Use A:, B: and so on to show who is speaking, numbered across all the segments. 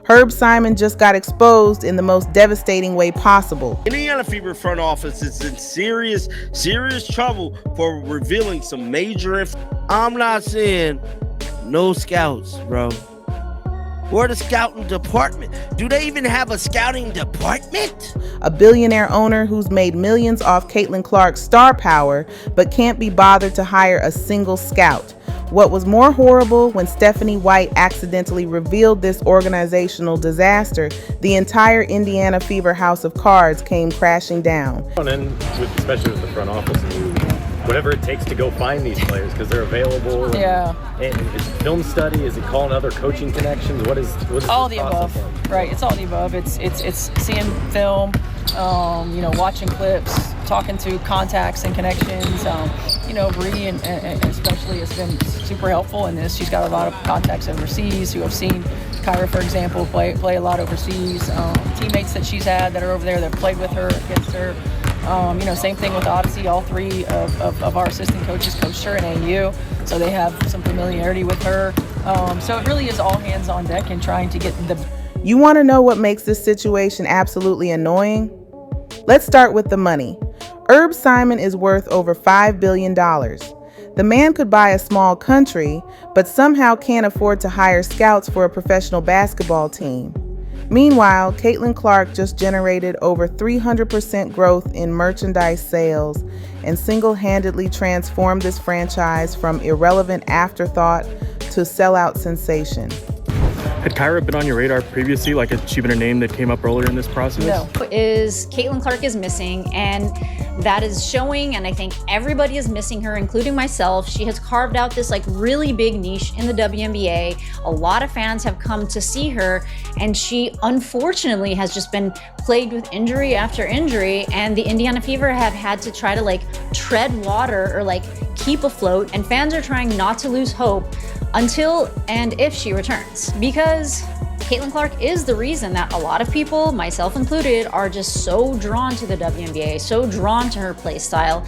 A: Herb Simon just got exposed in the most devastating way possible.
B: Indiana Fever front office is in serious trouble for revealing some major I'm not saying no scouts, bro. Where the scouting department? Do they even have a scouting department?
A: A billionaire owner who's made millions off Caitlyn Clark's star power, but can't be bothered to hire a single scout. What was more horrible, when Stephanie White accidentally revealed this organizational disaster, the entire Indiana Fever house of cards came crashing down.
C: And then, especially with the front office, whatever it takes to go find these players because they're available.
D: Yeah.
C: And is it film study? Is it calling other coaching connections? What is
D: all the above? Right. It's all the above. It's seeing film, watching clips, talking to contacts and connections. Bree and especially has been super helpful in this. She's got a lot of contacts overseas who have seen Kyra, for example, play a lot overseas. Teammates that she's had that are over there that played with her, against her. Same thing with Odyssey. All three of our assistant coaches coached her in AU, so they have some familiarity with her. So it really is all hands on deck in trying to get the...
A: You want to know what makes this situation absolutely annoying? Let's start with the money. Herb Simon is worth over $5 billion. The man could buy a small country, but somehow can't afford to hire scouts for a professional basketball team. Meanwhile, Caitlyn Clark just generated over 300% growth in merchandise sales and single-handedly transformed this franchise from irrelevant afterthought to sellout sensation.
E: Had Kyra been on your radar previously? Like, had she been a name that came up earlier in this process?
D: No.
F: Caitlyn Clark is missing, and that is showing, and I think everybody is missing her, including myself. She has carved out this really big niche in the WNBA. A lot of fans have come to see her, and she unfortunately has just been plagued with injury after injury, and the Indiana Fever have had to try to tread water or keep afloat, and fans are trying not to lose hope until and if she returns, because Caitlyn Clark is the reason that a lot of people, myself included, are just so drawn to the WNBA, so drawn to her play style.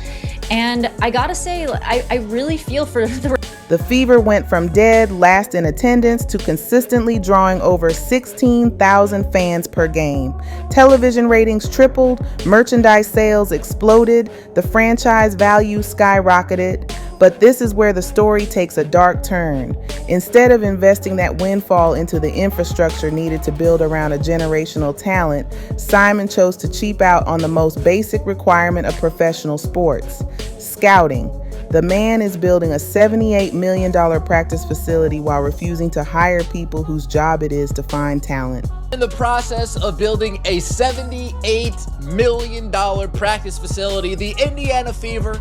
F: And I gotta say, I really feel for
A: the Fever went from dead last in attendance to consistently drawing over 16,000 fans per game. Television ratings tripled, merchandise sales exploded, the franchise value skyrocketed. But this is where the story takes a dark turn. Instead of investing that windfall into the infrastructure needed to build around a generational talent, Simon chose to cheap out on the most basic requirement of professional sports: scouting. The man is building a $78 million practice facility while refusing to hire people whose job it is to find talent.
G: In the process of building a $78 million practice facility, the Indiana Fever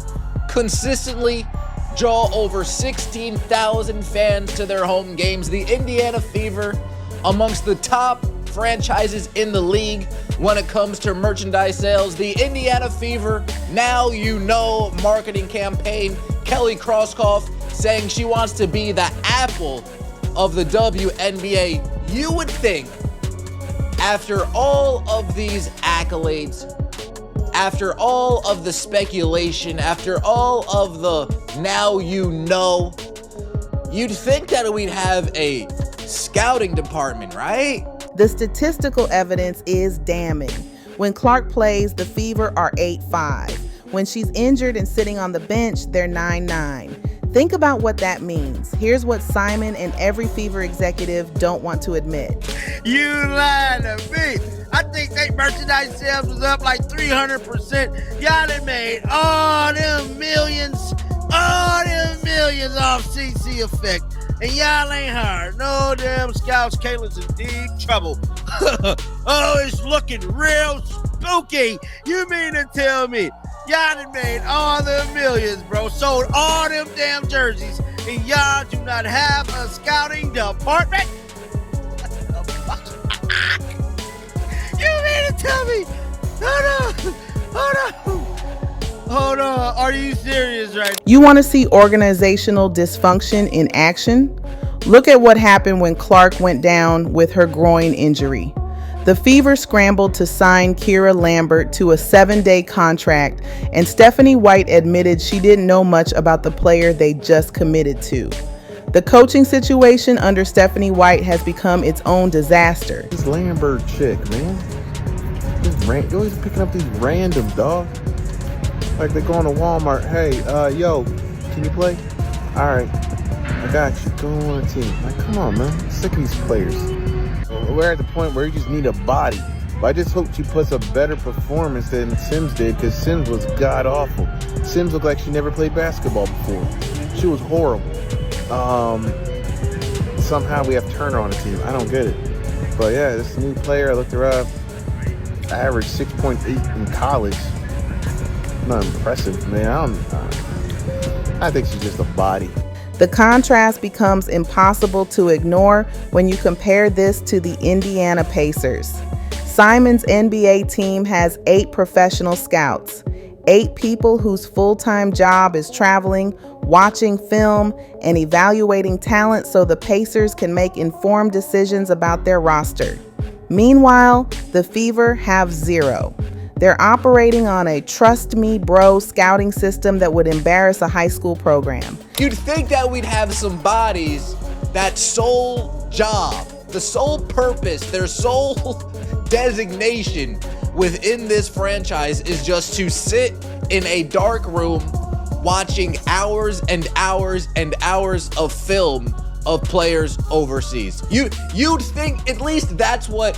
G: consistently draw over 16,000 fans to their home games. The Indiana Fever, amongst the top franchises in the league when it comes to merchandise sales. The Indiana Fever, now you know, marketing campaign. Kelly Krauskopf saying she wants to be the Apple of the WNBA. You would think, after all of these accolades, after all of the speculation, after all of the now you know, you'd think that we'd have a scouting department, right?
A: The statistical evidence is damning. When Clark plays, the Fever are 8-5. When she's injured and sitting on the bench, they're 9-9. Think about what that means. Here's what Simon and every Fever executive don't want to admit.
B: You lying to me. I think they merchandise sales was up like 300%. Y'all done made all them millions off CC Effect. And y'all ain't hired no damn scouts. Caitlyn's in deep trouble. Oh, it's looking real spooky. You mean to tell me y'all done made all them millions, bro, sold all them damn jerseys, and y'all do not have a scouting department? What the fuck? You mean to tell me? Hold on. Are you serious right now?
A: You want to see organizational dysfunction in action? Look at what happened when Clark went down with her groin injury. The Fever scrambled to sign Kira Lambert to a 7-day contract, and Stephanie White admitted she didn't know much about the player they just committed to. The coaching situation under Stephanie White has become its own disaster.
H: This Lambert chick, man. You're always picking up these randoms, dog. Like they going to Walmart. Hey, yo, can you play? All right, I got you. Go on a team. Like, come on, man. I'm sick of these players. We're at the point where you just need a body. But I just hope she puts a better performance than Sims did, because Sims was god awful. Sims looked like she never played basketball before. She was horrible. Somehow we have Turner on the team. I don't get it. But yeah, this new player, I looked her up. Averaged 6.8 in college. Not impressive, man. I think she's just a body.
A: The contrast becomes impossible to ignore when you compare this to the Indiana Pacers. Simon's NBA team has 8 professional scouts, 8 people whose full-time job is traveling, watching film, and evaluating talent so the Pacers can make informed decisions about their roster. Meanwhile, the Fever have 0. They're operating on a trust me bro scouting system that would embarrass a high school program.
G: You'd think that we'd have some bodies that sole job, the sole purpose, their sole designation within this franchise is just to sit in a dark room watching hours and hours and hours of film of players overseas. You'd think at least that's what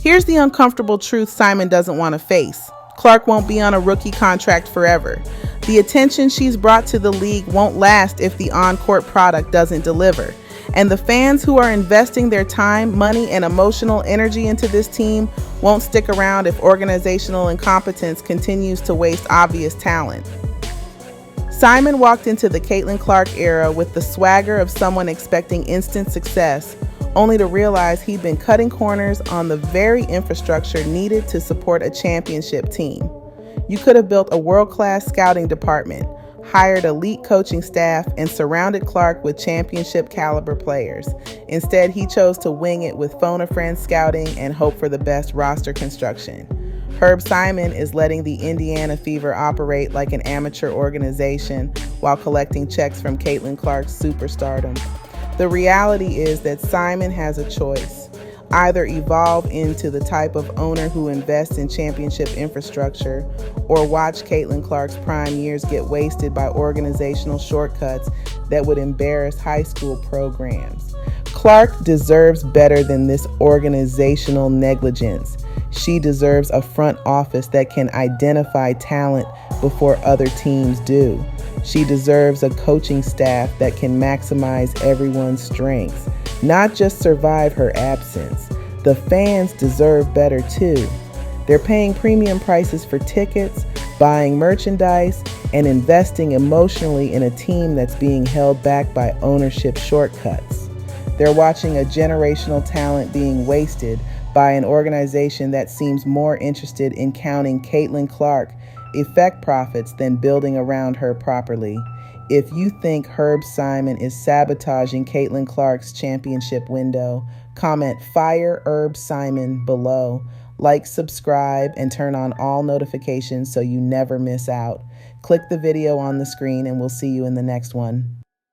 A: Here's the uncomfortable truth Simon doesn't want to face. Clark won't be on a rookie contract forever. The attention she's brought to the league won't last if the on-court product doesn't deliver. And the fans who are investing their time, money, and emotional energy into this team won't stick around if organizational incompetence continues to waste obvious talent. Simon walked into the Caitlyn Clark era with the swagger of someone expecting instant success, only to realize he'd been cutting corners on the very infrastructure needed to support a championship team. You could have built a world-class scouting department, hired elite coaching staff, and surrounded Clark with championship caliber players. Instead, he chose to wing it with phone-a-friend scouting and hope for the best roster construction. Herb Simon is letting the Indiana Fever operate like an amateur organization while collecting checks from Caitlyn Clark's superstardom. The reality is that Simon has a choice. Either evolve into the type of owner who invests in championship infrastructure, or watch Caitlyn Clark's prime years get wasted by organizational shortcuts that would embarrass high school programs. Clark deserves better than this organizational negligence. She deserves a front office that can identify talent before other teams do. She deserves a coaching staff that can maximize everyone's strengths, not just survive her absence. The fans deserve better too. They're paying premium prices for tickets, buying merchandise, and investing emotionally in a team that's being held back by ownership shortcuts. They're watching a generational talent being wasted by an organization that seems more interested in counting Caitlyn Clark effect profits than building around her properly. If you think Herb Simon is sabotaging Caitlyn Clark's championship window, comment "Fire Herb Simon" below. Like, subscribe, and turn on all notifications so you never miss out. Click the video on the screen and we'll see you in the next one.